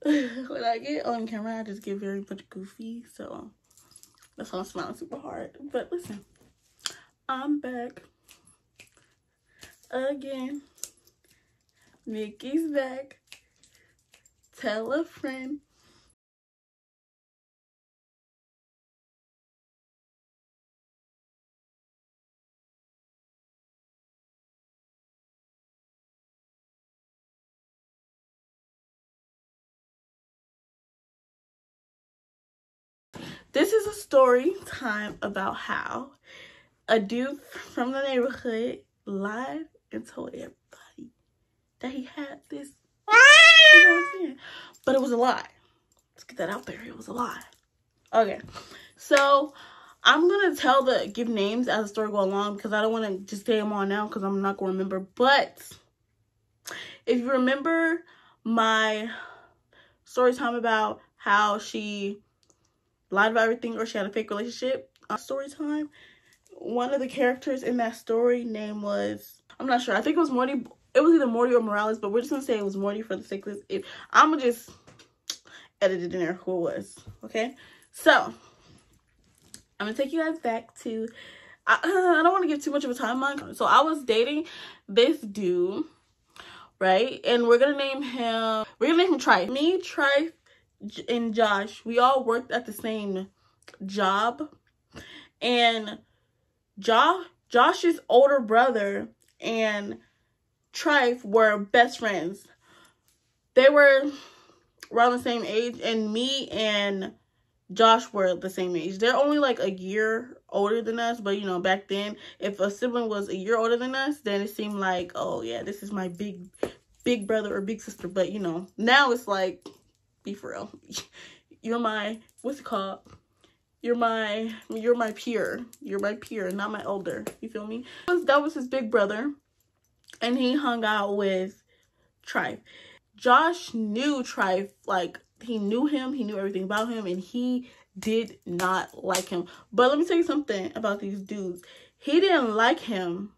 When I get on camera, I just get very much goofy, so that's why I'm smiling super hard. But listen, I'm back again. Mickey's back. Tell a friend. This is a story time about how a dude from the neighborhood lied and told everybody that he had this, you know what I'm saying? But it was a lie. Let's get that out there. It was a lie. Okay, so I'm gonna give names as the story go along because I don't want to just say them all now because I'm not gonna remember. But if you remember my story time about how she lied about everything or she had a fake relationship story time, one of the characters in that story name was, I'm not sure, I think it was Morty. It was either Morty or Morales, but we're just gonna say it was Morty for the sake of this. I'm gonna just edit it in there who it was. Okay, so I'm gonna take you guys back to, I don't want to give too much of a timeline. So I was dating this dude, right? And we're gonna name him Trife. Me, Trife, and Josh, we all worked at the same job, and Josh's older brother and Trife were best friends. They were around the same age, and me and Josh were the same age. They're only like a year older than us, but you know, back then, if a sibling was a year older than us, then it seemed like, oh yeah, this is my big brother or big sister. But you know, now it's like, be for real. You're my, what's it called? You're my peer. You're my peer, not my elder. You feel me? That was his big brother, and he hung out with Trife. Josh knew Trife, like, he knew him, he knew everything about him, and he did not like him. But let me tell you something about these dudes. He didn't like him,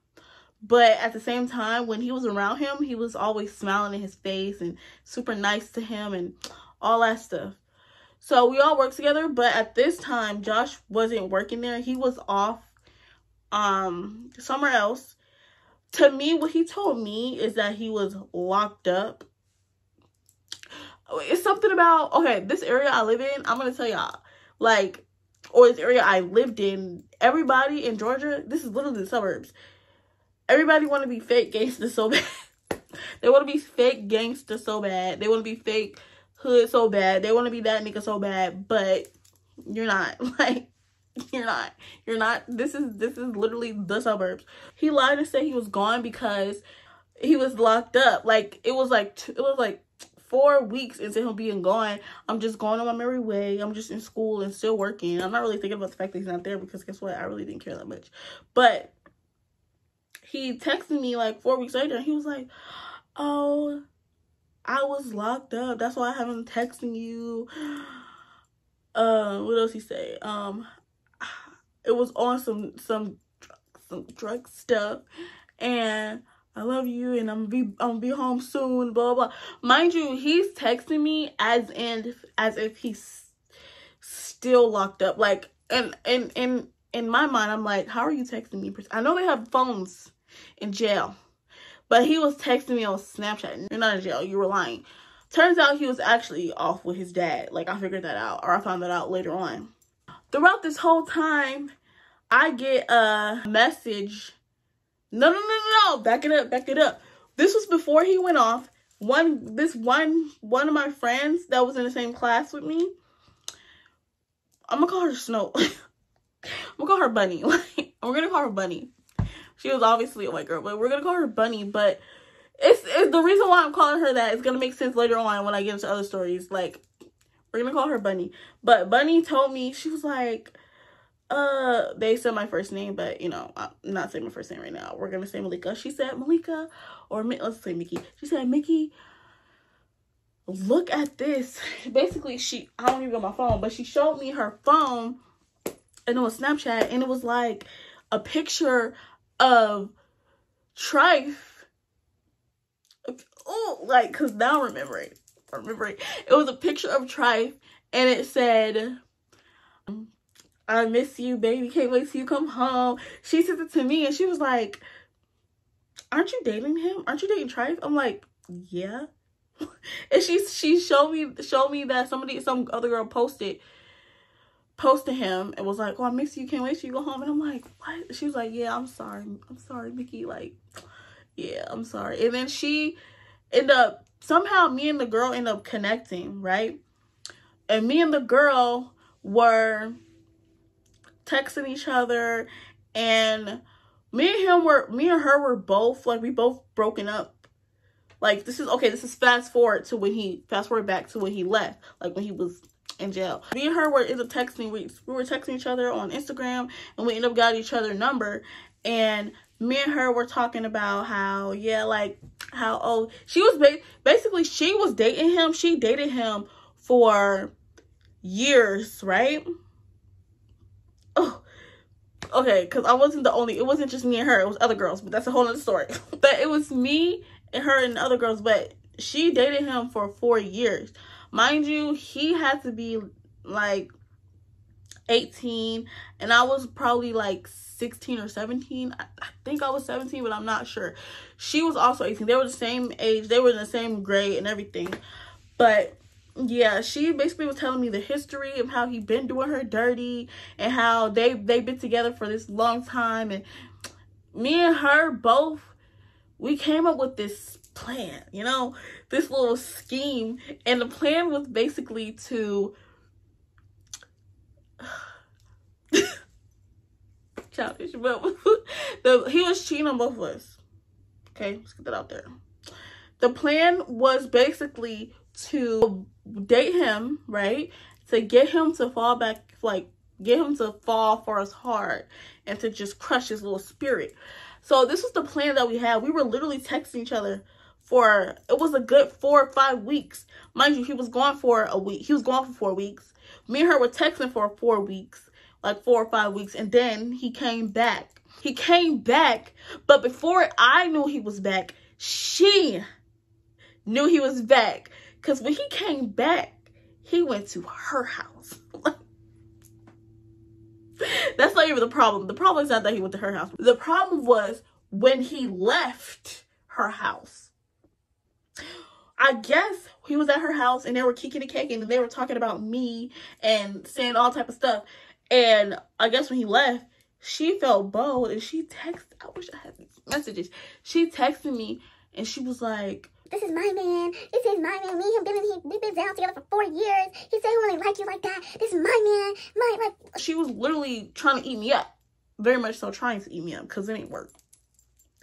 but at the same time, when he was around him, he was always smiling in his face and super nice to him and all that stuff. So we all worked together, but at this time, Josh wasn't working there. He was off somewhere else. To me, what he told me is that he was locked up. It's something about, okay, this area I live in, I'm going to tell y'all, like, or this area I lived in, everybody in Georgia, this is literally the suburbs. Everybody want to be fake gangster so bad. They want to be fake gangster so bad. They want to be fake hood so bad. They want to be that nigga so bad, but you're not. Like, you're not. This is literally the suburbs. He lied and said he was gone because he was locked up. Like, it was like 4 weeks into him being gone. I'm just going on my merry way. I'm just in school and still working. I'm not really thinking about the fact that he's not there because guess what? I really didn't care that much. But he texted me like 4 weeks later and he was like, oh, I was locked up. That's why I haven't been texting you. What else he say? It was on some drug stuff, and I love you, and I'm gonna be home soon. Blah blah. Mind you, he's texting me as if he's still locked up. Like, and in my mind, I'm like, how are you texting me? I know they have phones in jail. But he was texting me on Snapchat. You're not in jail. You were lying. Turns out he was actually off with his dad. Like, I figured that out. Or I found that out later on. Throughout this whole time, I get a message. No. Back it up. This was before he went off. One of my friends that was in the same class with me, I'm going to call her Snow. I'm going to call her Bunny. Like, we're going to call her Bunny. She was obviously a white girl, but we're going to call her Bunny. But it's the reason why I'm calling her that is going to make sense later on when I get into other stories. Like, we're going to call her Bunny. But Bunny told me, she was like, they said my first name, but, you know, I'm not saying my first name right now. We're going to say Malika. She said, Malika, or let's say Mickey. She said, Mickey, look at this. Basically, I don't even got my phone, but she showed me her phone, and it was Snapchat, and it was like a picture of Trife. Oh, like, because now I'm remembering. remember it. It was a picture of Trife, and it said, I miss you, baby. Can't wait till you come home. She sent it to me, and she was like, aren't you dating him? Aren't you dating Trife? I'm like, yeah. And she showed me that some other girl posted him and was like, oh, I miss you. Can't wait till you go home. And I'm like, what? She was like, yeah, I'm sorry, Mickey. Like, yeah, I'm sorry. And then she ended up, somehow me and the girl ended up connecting, right? And me and the girl were texting each other, and me and her were both, like, we both broken up. Like, this is fast forward back to when he left, like when he was in jail. Me and her were in the texting. We were texting each other on Instagram, and we ended up got each other's number. And me and her were talking about how, yeah, like how, she was basically she was dating him. She dated him for years, right? Oh, okay, because I wasn't the only, it wasn't just me and her, it was other girls, but that's a whole other story. But it was me and her and the other girls, but she dated him for 4 years. Mind you, he had to be like 18, and I was probably like 16 or 17. I think I was 17, but I'm not sure. She was also 18. They were the same age. They were in the same grade and everything. But yeah, she basically was telling me the history of how he been doing her dirty, and how they've been together for this long time. And me and her both, we came up with this plan, you know, this little scheme. And the plan was basically to childish, but he was cheating on both of us. Okay, let's get that out there. The plan was basically to date him, right? To get him to fall back, like get him to fall for us hard, and to just crush his little spirit. So this was the plan that we had. We were literally texting each other for, it was a good 4 or 5 weeks. Mind you, he was gone for a week. He was gone for 4 weeks. Me and her were texting for 4 weeks, like 4 or 5 weeks. And then he came back. He came back, but before I knew he was back, she knew he was back. Because when he came back, he went to her house. That's not even the problem. The problem is not that he went to her house. The problem was when he left her house. I guess he was at her house, and they were kicking the cake, and they were talking about me and saying all type of stuff. And I guess when he left, she felt bold, and she texted, I wish I had these messages. She texted me, and she was like, this is my man. This is my man. Me and him, we've been down together for 4 years. He said he wouldn't like you like that. This is my man. Like. She was literally trying to eat me up. Very much so trying to eat me up, because it didn't work.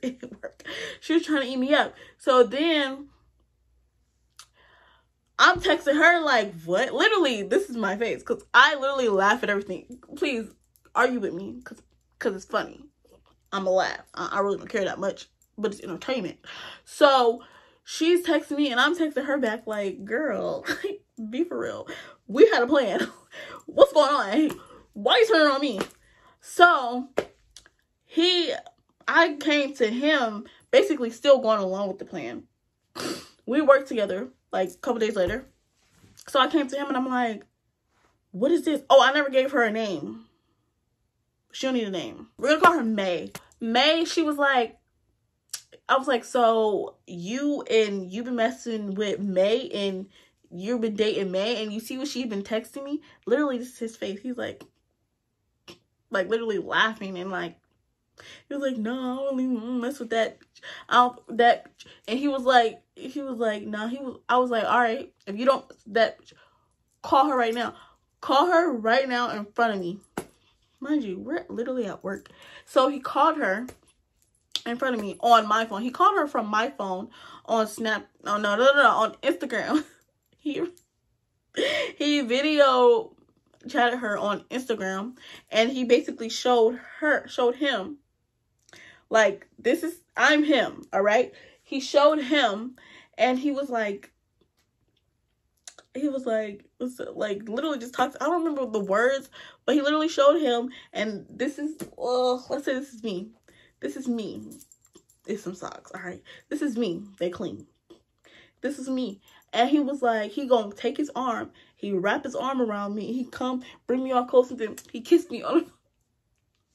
It didn't work. She was trying to eat me up. So then I'm texting her like, what? Literally, this is my face, because I literally laugh at everything. Please argue with me, because it's funny. I'm a laugh. I really don't care that much, but it's entertainment. So she's texting me, and I'm texting her back like, girl, be for real. We had a plan. What's going on? Why are you turning on me? So I came to him basically still going along with the plan. We worked together like a couple days later. So I came to him, and I'm like, what is this? Oh, I never gave her a name. She don't need a name. We're gonna call her May. May, she was like, I was like, so you've been messing with May, and you've been dating May, and you see what she's been texting me? Literally, this is his face. He's like literally laughing, and like, he was like, no, I don't even mess with that. And he was like, no, I was like, all right, if you don't, call her right now. Call her right now in front of me. Mind you, we're literally at work. So he called her in front of me on my phone. He called her from my phone on on Instagram. He video chatted her on Instagram, and he basically showed him like, I'm him, all right? He showed him, and he was like literally just talked. I don't remember the words, but he literally showed him, and let's say this is me. This is me. It's some socks, all right? This is me. They clean. This is me. And he was like, he gonna take his arm, he wrap his arm around me, he come bring me all close, and then he kissed me on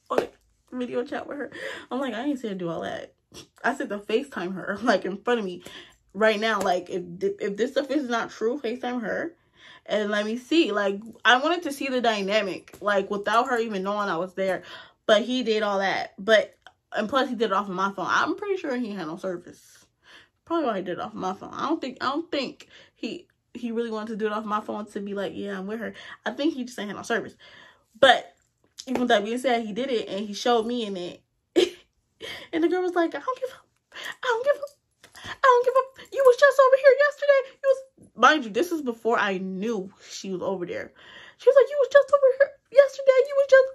the video chat with her. I'm like, I ain't said do all that. I said to FaceTime her, like, in front of me right now. Like, if this stuff is not true, FaceTime her and let me see. Like, I wanted to see the dynamic, like, without her even knowing I was there. But he did all that. And plus he did it off of my phone. I'm pretty sure he had no service. Probably why he did it off of my phone. I don't think he really wanted to do it off my phone to be like, yeah, I'm with her. I think he just ain't had no service. But even with that being said, he did it and he showed me in it. And the girl was like, I don't give up. You was just over here yesterday. Mind you, this is before I knew she was over there. She was like, you was just over here yesterday. You was just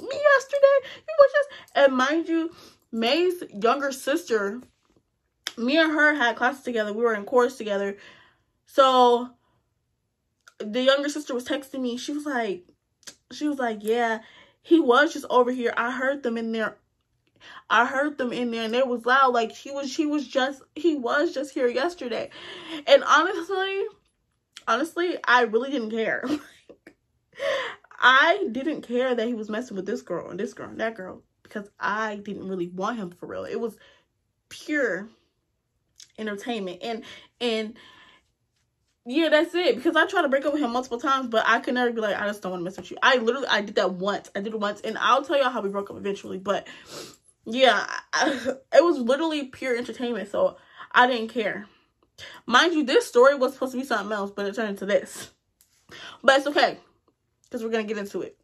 me yesterday. You was just. And mind you, May's younger sister, me and her had classes together. We were in course together. So the younger sister was texting me. She was like, yeah, he was just over here. I heard them in there and it was loud. Like, he was just here yesterday. And honestly, I really didn't care. I didn't care that he was messing with this girl and that girl, because I didn't really want him for real. It was pure entertainment. And yeah, that's it. Because I tried to break up with him multiple times, but I could never be like, I just don't want to mess with you. I did that once. I did it once, and I'll tell y'all how we broke up eventually. But yeah, it was literally pure entertainment, so I didn't care. Mind you, this story was supposed to be something else, but it turned into this. But it's okay, because we're going to get into it.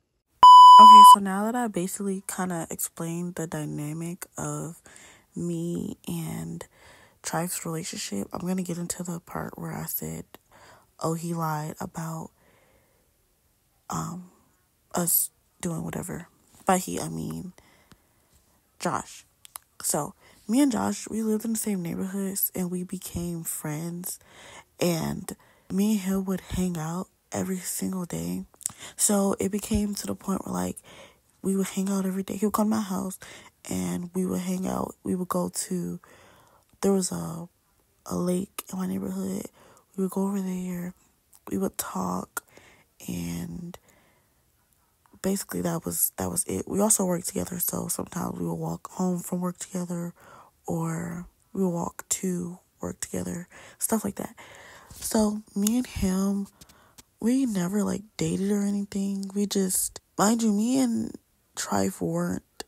Okay, so now that I basically kind of explained the dynamic of me and Trife's relationship, I'm going to get into the part where I said, oh, he lied about us doing whatever. By he, I mean Josh. So, me and Josh, we lived in the same neighborhoods and we became friends. And me and him would hang out every single day. So, it became to the point where, like, we would hang out every day. He would come to my house and we would hang out. We would go to, there was a lake in my neighborhood. We would go over there. We would talk, and basically that was it. We also worked together, so sometimes we would walk home from work together, or we would walk to work together, stuff like that. So me and him, we never like dated or anything. We just, mind you, me and Trife weren't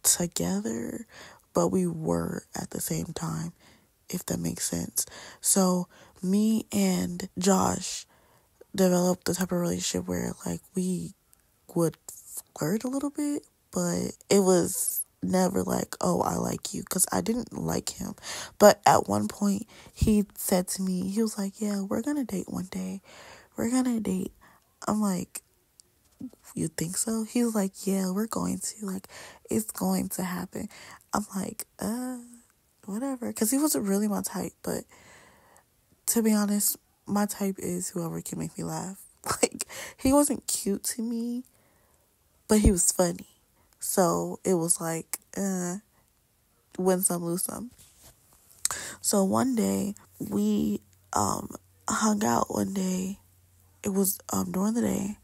together, but we were at the same time, if that makes sense. So me and Josh developed the type of relationship where, like, we would flirt a little bit, but it was never like, oh, I like you, because I didn't like him. But at one point, he said to me, he was like, yeah, we're gonna date one day. We're gonna date. I'm like, you think so? He was like, yeah, we're going to. Like, it's going to happen. I'm like, whatever. Because he wasn't really my type, but to be honest, my type is whoever can make me laugh. Like, he wasn't cute to me, but he was funny. So it was like, win some, lose some. So one day, we hung out one day. It was during the day.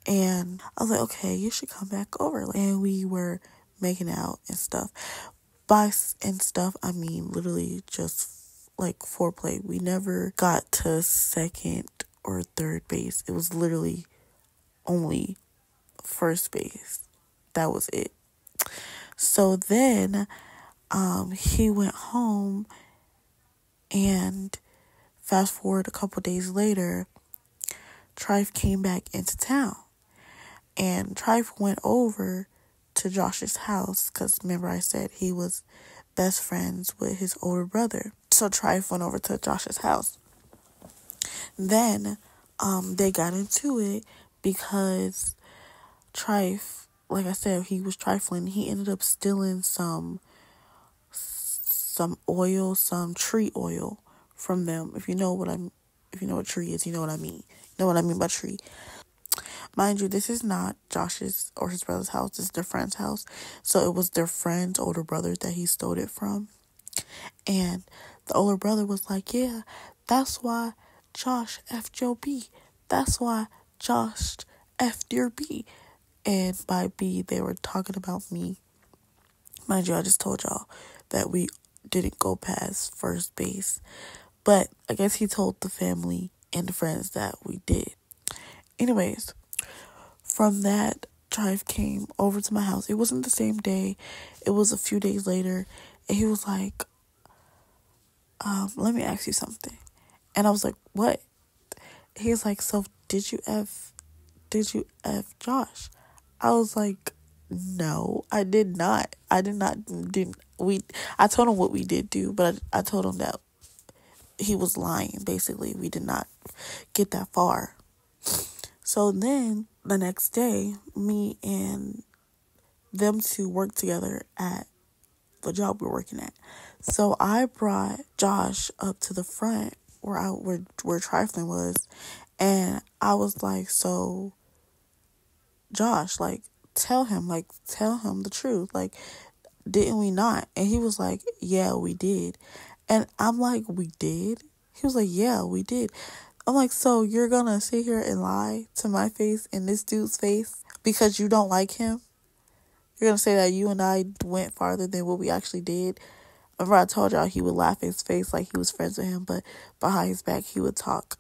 And I was like, okay, you should come back over. And we were making out and stuff. By and stuff, I mean literally just like foreplay. We never got to second or third base. It was literally only first base. That was it. So then he went home, and fast forward a couple days later, Trife came back into town. And Trife went over to Josh's house, because remember I said he was best friends with his older brother. So Trife went over to Josh's house. Then they got into it because Trife, like I said, he was trifling. He ended up stealing some oil, some tree oil from them. If you know what tree is, you know what I mean. You know what I mean by tree. Mind you, this is not Josh's or his brother's house. This is their friend's house. So it was their friend's older brother that he stole it from. And the older brother was like, yeah, that's why Josh F your B. That's why Josh F your B. And by B, they were talking about me. Mind you, I just told y'all that we didn't go past first base. But I guess he told the family and the friends that we did. Anyways, from that, Trife came over to my house. It wasn't the same day. It was a few days later. And he was like, let me ask you something. And I was like, what? He was like, so did you F Josh? I was like, no, I did not. I told him what we did do, but I told him that he was lying, basically. We did not get that far. So then, the next day, me and them two worked together at the job we're working at. So I brought Josh up to the front where Trifling was, and I was like, so, Josh, like, tell him the truth. Like, didn't we not? And he was like, yeah, we did. And I'm like, we did? He was like, yeah, we did. I'm like, so you're gonna sit here and lie to my face and this dude's face because you don't like him? You're gonna say that you and I went farther than what we actually did? Remember I told y'all he would laugh in his face like he was friends with him, but behind his back he would talk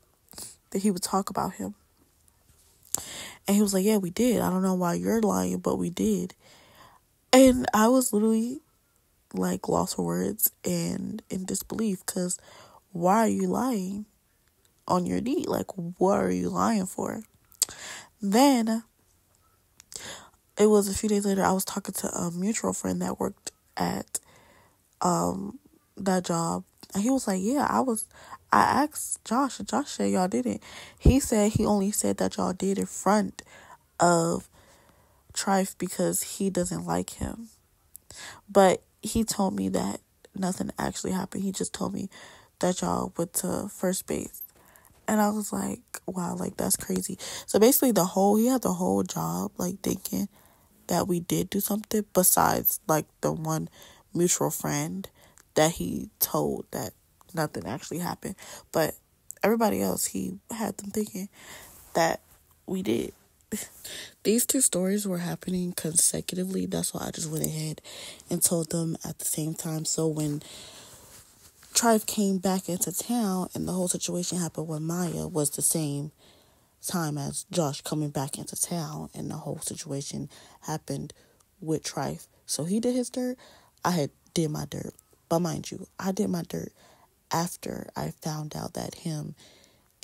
about him. And he was like, yeah, we did. I don't know why you're lying, but we did. And I was literally like lost for words and in disbelief, because why are you lying on your knee? Like, what are you lying for? Then it was a few days later, I was talking to a mutual friend that worked at that job, and he was like, yeah, I asked Josh, and Josh said y'all didn't. He said he only said that y'all did in front of Trife because he doesn't like him. But he told me that nothing actually happened. He just told me that y'all went to first base. And I was like, wow, like, that's crazy. So basically he had the whole job, like, thinking that we did do something besides, like, the one mutual friend that he told that nothing actually happened. But everybody else, he had them thinking that we did. These two stories were happening consecutively. That's why I just went ahead and told them at the same time. So when Trife came back into town and the whole situation happened with Maya was the same time as Josh coming back into town, and the whole situation happened with Trife. So he did his dirt. I had did my dirt. But mind you, I did my dirt after I found out that him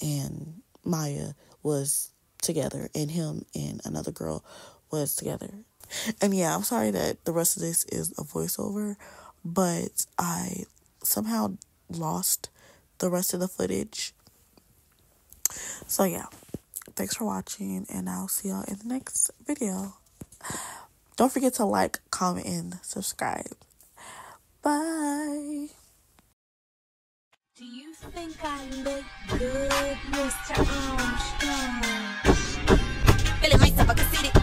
and Maya was together and him and another girl was together. And yeah, I'm sorry that the rest of this is a voiceover, but I somehow lost the rest of the footage. So yeah, thanks for watching, and I'll see y'all in the next video. Don't forget to like, comment, and subscribe. Bye. Do you think I look good, Mr. Armstrong? Feeling myself, I can see it.